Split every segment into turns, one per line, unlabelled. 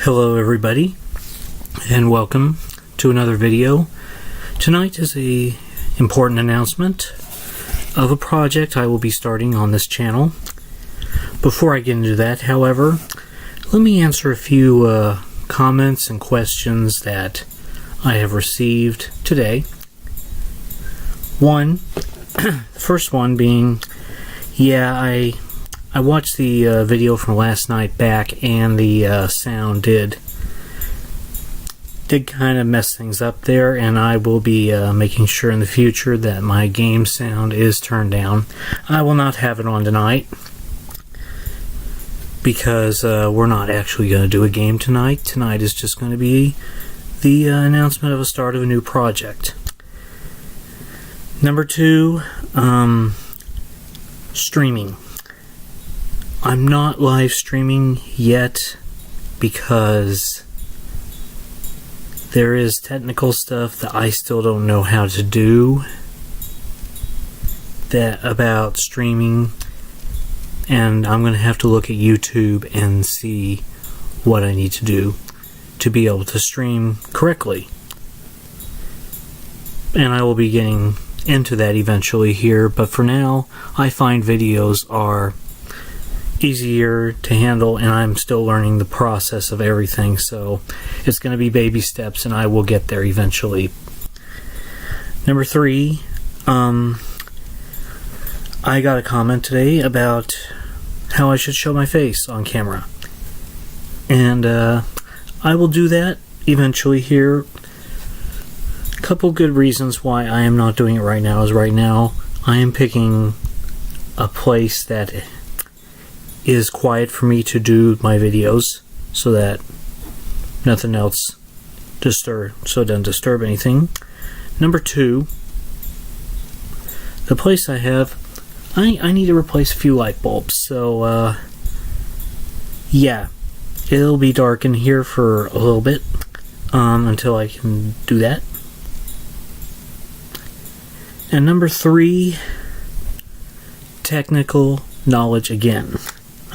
Hello everybody, and welcome to another video. Tonight is a important announcement of a project I will be starting on this channel. Before I get into that, however, let me answer a few comments and questions that I have received today. The first one being, I watched the video from last night back, and the sound did kind of mess things up there, and I will be making sure in the future that my game sound is turned down. I will not have it on tonight because we're not actually going to do a game tonight. Tonight is just going to be the announcement of a start of a new project. Number 2, streaming. I'm not live streaming yet because there is technical stuff that I still don't know how to do about streaming, and I'm going to have to look at YouTube and see what I need to do to be able to stream correctly. And I will be getting into that eventually here, but for now I find videos are easier to handle, and I'm still learning the process of everything, so it's going to be baby steps, and I will get there eventually. Number 3, I got a comment today about how I should show my face on camera, and I will do that eventually here. A couple good reasons why I am not doing it right now is right now I am picking a place that is quiet for me to do my videos, so that nothing else so it doesn't disturb anything. Number 2, the place I have, I need to replace a few light bulbs, so it'll be dark in here for a little bit until I can do that. And number 3, technical knowledge again.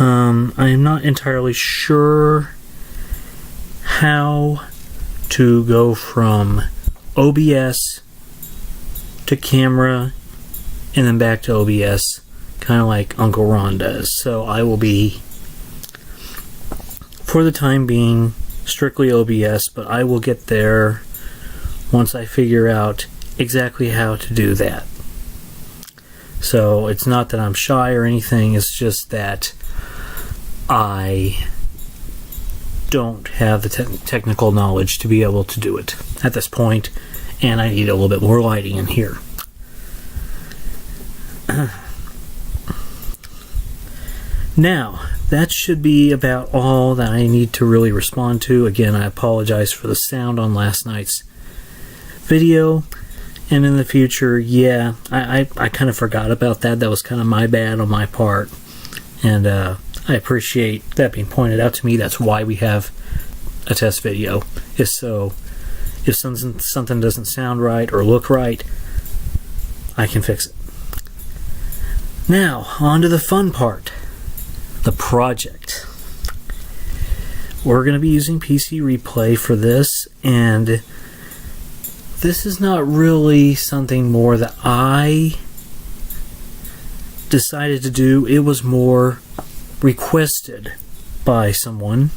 I am not entirely sure how to go from OBS to camera and then back to OBS, kind of like Uncle Ron does. So I will be, for the time being, strictly OBS, but I will get there once I figure out exactly how to do that. So it's not that I'm shy or anything, it's just that I don't have the technical knowledge to be able to do it at this point, and I need a little bit more lighting in here. Now, that should be about all that I need to really respond to. Again, I apologize for the sound on last night's video, and in the future, I kind of forgot about that. That was kind of my bad on my part, and I appreciate that being pointed out to me. That's why we have a test video, is so if something doesn't sound right or look right, I can fix it. Now, on to the fun part, the project. We're going to be using PC Replay for this, and this is not really something more that I decided to do. It was more requested by someone,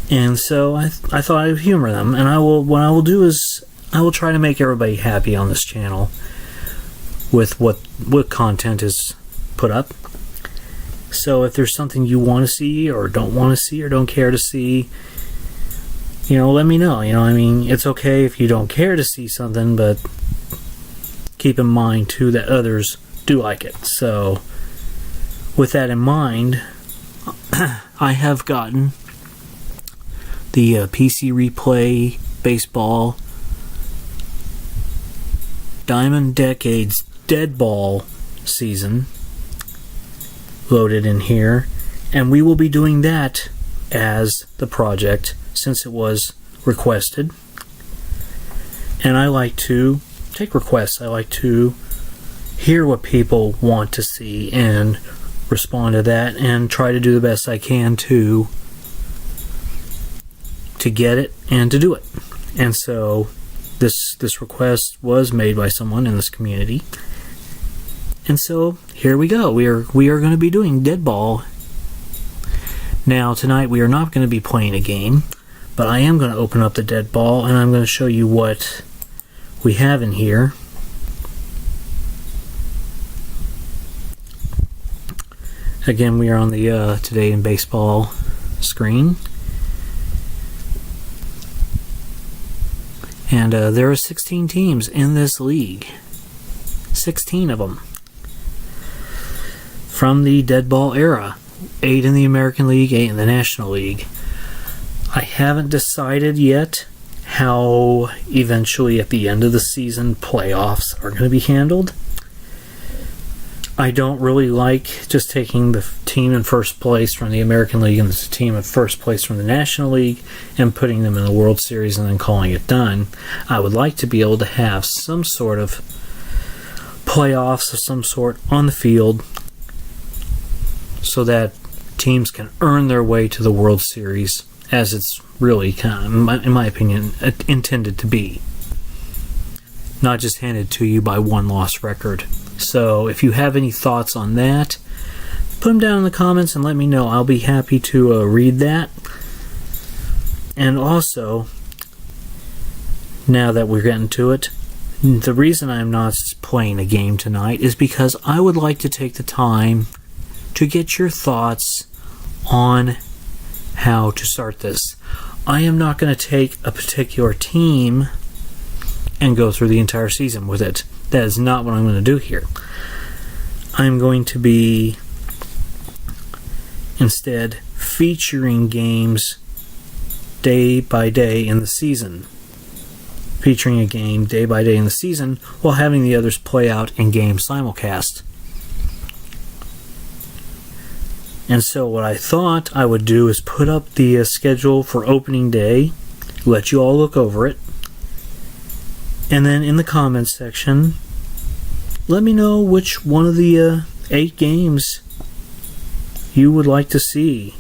and so I thought I would humor them, and what I will do is I will try to make everybody happy on this channel with what content is put up. So if there's something you want to see or don't want to see or don't care to see, let me know. It's okay if you don't care to see something, but keep in mind too that others do like it. So with that in mind, I have gotten the PC Replay Baseball Diamond Decades Dead Ball season loaded in here, and we will be doing that as the project since it was requested. And I like to take requests. I like to hear what people want to see and respond to that and try to do the best I can to to get it and to do it. And so this request was made by someone in this community. And so here we go. We are going to be doing Dead Ball. Now tonight we are not going to be playing a game, but I am going to open up the Dead Ball and I'm going to show you what we have in here. Again, we are on the Today in Baseball screen. And there are 16 teams in this league. 16 of them. From the Dead Ball era. 8 in the American League, 8 in the National League. I haven't decided yet how eventually at the end of the season playoffs are going to be handled. I don't really like just taking the team in first place from the American League and the team in first place from the National League and putting them in the World Series and then calling it done. I would like to be able to have some sort of playoffs of some sort on the field so that teams can earn their way to the World Series as it's really kind of, in my opinion, intended to be. Not just handed to you by one-loss record. So if you have any thoughts on that, put them down in the comments and let me know. I'll be happy to read that. And also, now that we're getting to it, the reason I'm not playing a game tonight is because I would like to take the time to get your thoughts on how to start this. I am not going to take a particular team and go through the entire season with it. That is not what I'm going to do here. I'm going to be instead featuring games day by day in the season. Featuring a game day by day in the season while having the others play out in game simulcast. And so what I thought I would do is put up the schedule for opening day, let you all look over it, and then in the comments section, let me know which one of the 8 games you would like to see.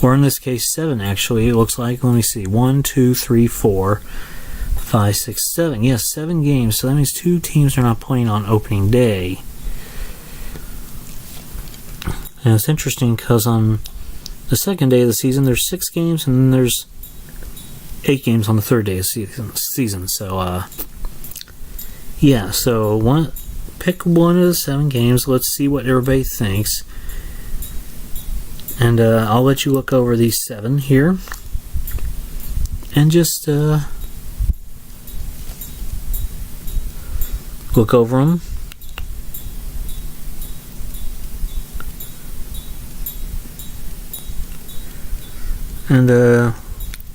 Or in this case, 7 actually, it looks like. Let me see. 1, 2, 3, 4, 5, 6, 7. Yes, 7 games. So that means 2 teams are not playing on opening day. And it's interesting because on the second day of the season, there's 6 games, and then there's 8 games on the third day of the season. So, yeah, so pick one of the 7 games. Let's see what everybody thinks. And I'll let you look over these 7 here. And just look over them. And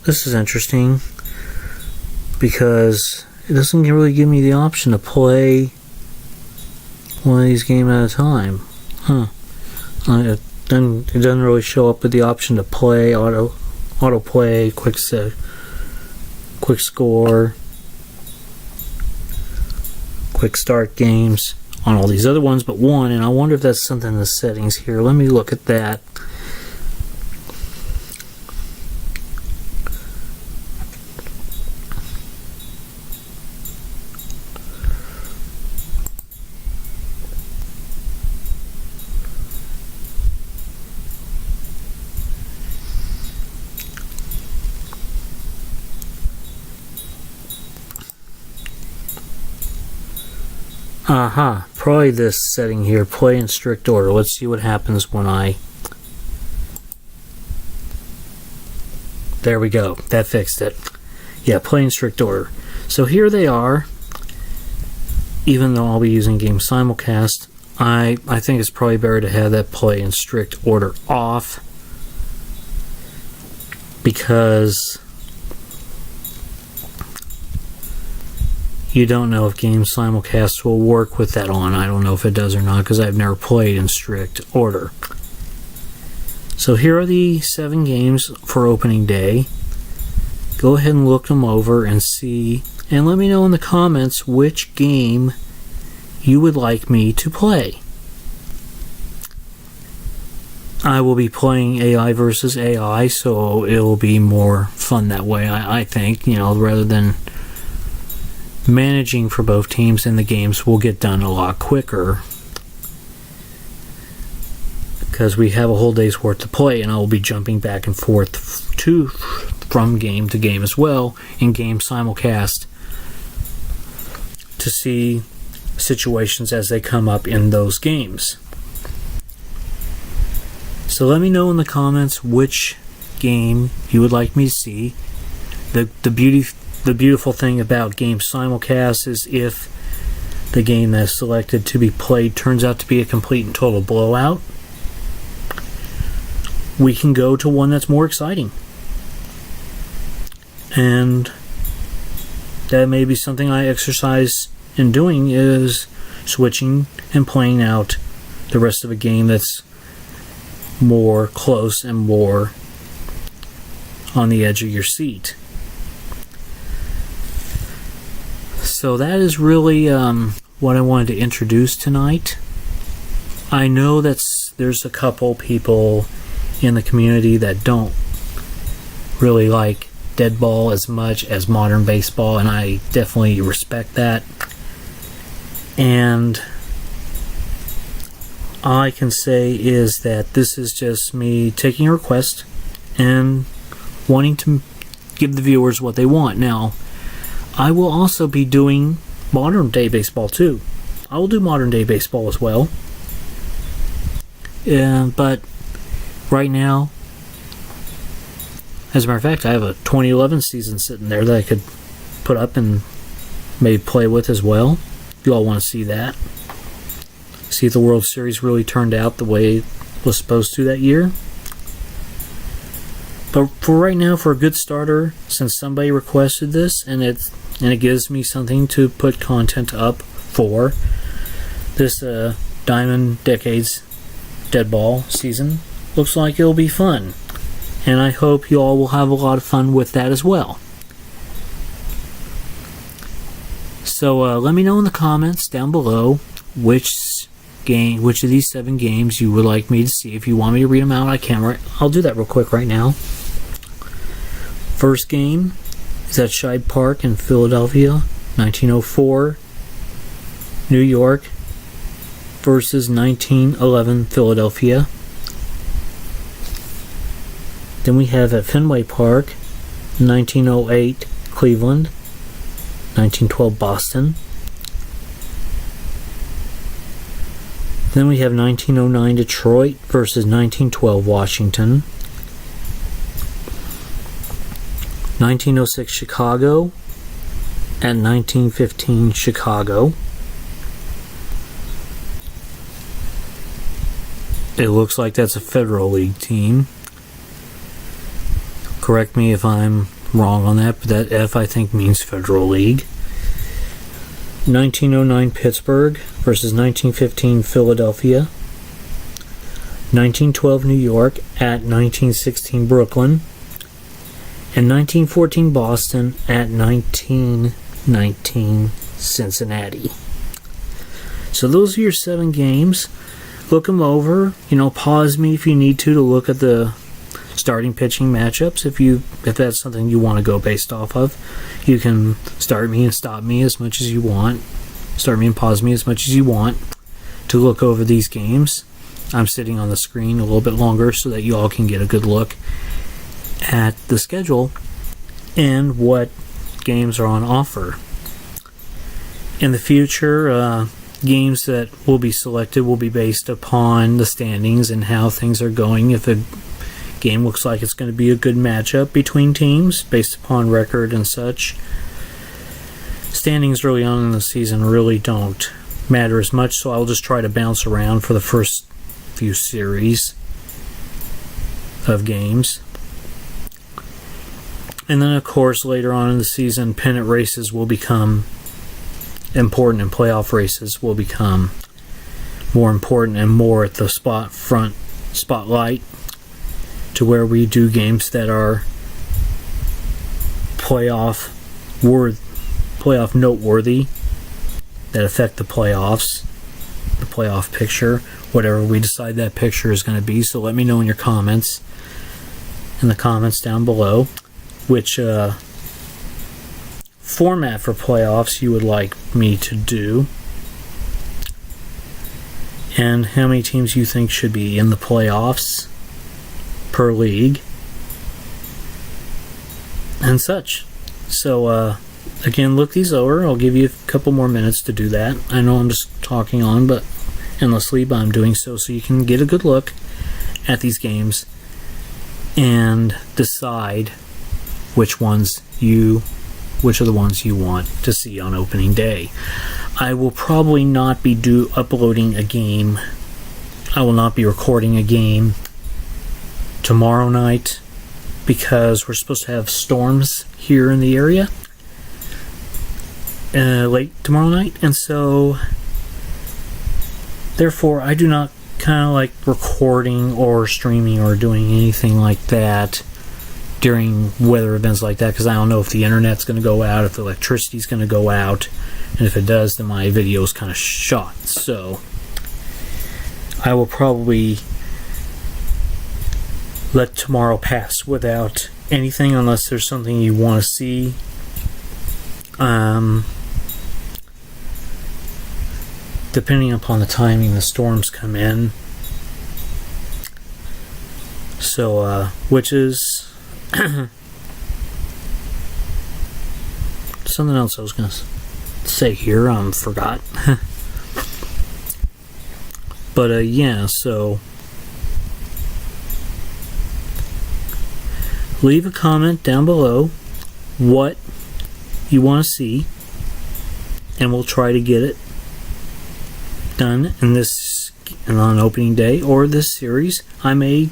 this is interesting because it doesn't really give me the option to play one of these games at a time. It doesn't really show up with the option to play, auto play, quick score, quick start games on all these other ones but one, and I wonder if that's something in the settings here. Let me look at that. Probably this setting here, play in strict order. Let's see what happens when there we go, that fixed it. Yeah, play in strict order. So here they are. Even though I'll be using game simulcast, I think it's probably better to have that play in strict order off, because you don't know if game simulcast will work with that on. I don't know if it does or not because I've never played in strict order. So here are the 7 games for opening day. Go ahead and look them over and see, and let me know in the comments which game you would like me to play. I will be playing AI versus AI, so it'll be more fun that way, I think, rather than managing for both teams, and the games will get done a lot quicker because we have a whole day's worth to play, and I will be jumping back and forth from game to game as well in game simulcast to see situations as they come up in those games. So let me know in the comments which game you would like me to see. The beautiful thing about game simulcast is if the game that's selected to be played turns out to be a complete and total blowout, we can go to one that's more exciting. And that may be something I exercise in doing, is switching and playing out the rest of a game that's more close and more on the edge of your seat. So that is really what I wanted to introduce tonight. I know that there's a couple people in the community that don't really like dead ball as much as modern baseball, and I definitely respect that. And all I can say is that this is just me taking a request and wanting to give the viewers what they want. Now, I will also be doing modern day baseball too. I will do modern day baseball as well. But right now, as a matter of fact, I have a 2011 season sitting there that I could put up and maybe play with as well. If you all want to see that. See if the World Series really turned out the way it was supposed to that year. But for right now, for a good starter, since somebody requested this, and it gives me something to put content up for this Diamond Decades Dead Ball season, looks like it'll be fun. And I hope you all will have a lot of fun with that as well. So let me know in the comments down below which of these 7 games you would like me to see. If you want me to read them out, I can. I'll do that real quick right now. First game is at Shibe Park in Philadelphia, 1904, New York versus 1911 Philadelphia. Then we have at Fenway Park, 1908 Cleveland, 1912 Boston. Then we have 1909 Detroit versus 1912 Washington. 1906 Chicago and 1915 Chicago. It looks like that's a Federal League team. Correct me if I'm wrong on that, but that F I think means Federal League. 1909 Pittsburgh versus 1915 Philadelphia. 1912 New York at 1916 Brooklyn. And 1914 Boston at 1919 Cincinnati. So those are your 7 games. Look them over. Pause me if you need to look at the starting pitching matchups. If that's something you want to go based off of, you can start me and stop me as much as you want. Start me and pause me as much as you want to look over these games. I'm sitting on the screen a little bit longer so that you all can get a good look at the schedule and what games are on offer. In the future, games that will be selected will be based upon the standings and how things are going. If a game looks like it's going to be a good matchup between teams based upon record and such, standings early on in the season really don't matter as much, so I'll just try to bounce around for the first few series of games. And then, of course, later on in the season, pennant races will become important, and playoff races will become more important and more at the spotlight, to where we do games that are playoff noteworthy, that affect the playoffs. the playoff picture, whatever we decide that picture is going to be. So let me know in the comments down below which format for playoffs you would like me to do, and how many teams you think should be in the playoffs per league and such. So again, look these over. I'll give you a couple more minutes to do that. I know I'm just talking on but endlessly, but I'm doing so you can get a good look at these games and decide which are the ones you want to see on opening day. I will probably not be uploading a game. I will not be recording a game tomorrow night because we're supposed to have storms here in the area late tomorrow night, and so therefore I do not kind of like recording or streaming or doing anything like that during weather events like that, because I don't know if the internet's going to go out, if the electricity's going to go out, and if it does, then my video is kind of shot. So I will probably let tomorrow pass without anything unless there's something you want to see. Depending upon the timing the storms come in. So which is something else I was going to say here, forgot. But yeah, so leave a comment down below what you want to see, and we'll try to get it done on opening day or this series. I may,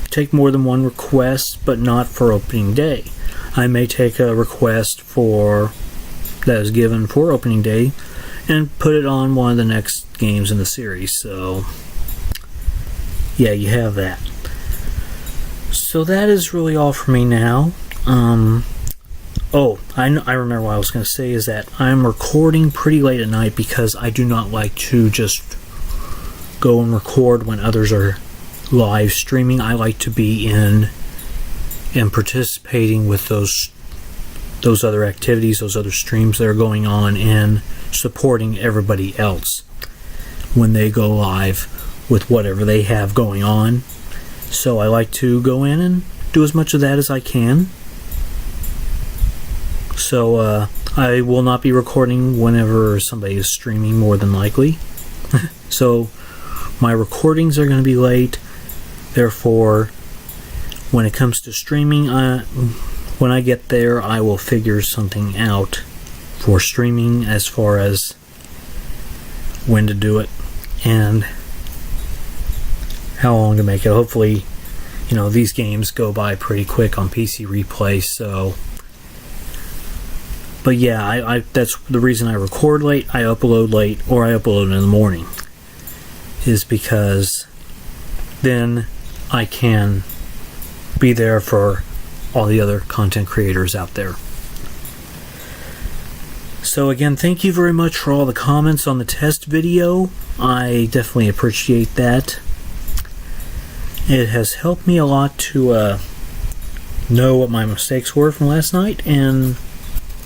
take more than one request, but not for opening day. I may take a request that is given for opening day and put it on one of the next games in the series. So yeah, you have that. So that is really all for me now. I remember what I was going to say is that I'm recording pretty late at night because I do not like to just go and record when others are live streaming. I like to be in and participating with those other activities, those other streams that are going on, and supporting everybody else when they go live with whatever they have going on. So I like to go in and do as much of that as I can. So I will not be recording whenever somebody is streaming, more than likely. So my recordings are going to be late. Therefore, when it comes to streaming, when I get there, I will figure something out for streaming as far as when to do it and how long to make it. Hopefully, these games go by pretty quick on PC Replay, so. But yeah, I that's the reason I record late, I upload late, or I upload in the morning, is because then I can be there for all the other content creators out there. So again, thank you very much for all the comments on the test video. I definitely appreciate that. It has helped me a lot to know what my mistakes were from last night, and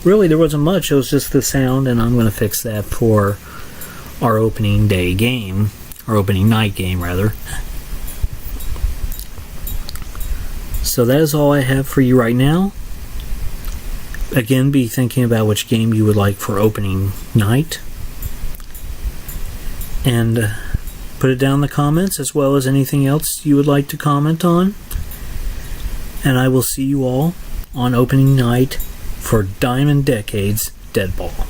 really there wasn't much. It was just the sound, and I'm going to fix that for our opening day game, or opening night game rather. So that is all I have for you right now. Again, be thinking about which game you would like for opening night, and put it down in the comments, as well as anything else you would like to comment on. And I will see you all on opening night for Diamond Decades Deadball.